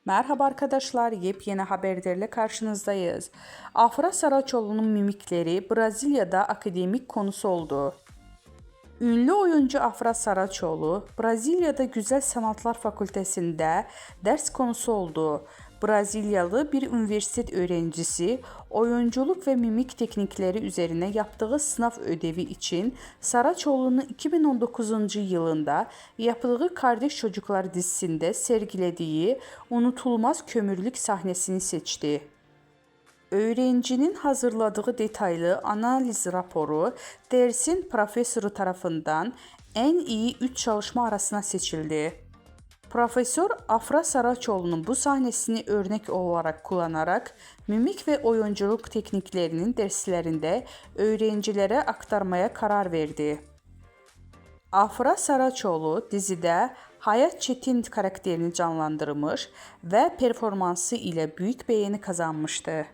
Merhaba arkadaşlar, yepyeni haberlerle karşınızdayız. Afra Saraçoğlu'nun mimikleri Brezilya'da akademik konusu oldu. Ünlü oyuncu Afra Saraçoğlu, Brezilya'da Güzel Sanatlar Fakültesinde ders konusu oldu. Brezilyalı bir üniversitet öğrencisi oyunculuk ve mimik teknikleri üzerine yaptığı sınav ödevi için Saraçoğlu'nun 2019 yılında yaptığı Kardeş Çocuklar dizisinde sergilediği unutulmaz kömürlük sahnesini seçti. Öğrencinin hazırladığı detaylı analiz raporu dersin profesörü tarafından en iyi 3 çalışma arasına seçildi. Profesör Afra Saraçoğlu'nun bu sahnesini örnek olarak kullanarak mimik ve oyunculuk tekniklerinin derslerinde öğrencilere aktarmaya karar verdi. Afra Saraçoğlu dizide Hayat Çetin karakterini canlandırmış ve performansı ile büyük beğeni kazanmıştı.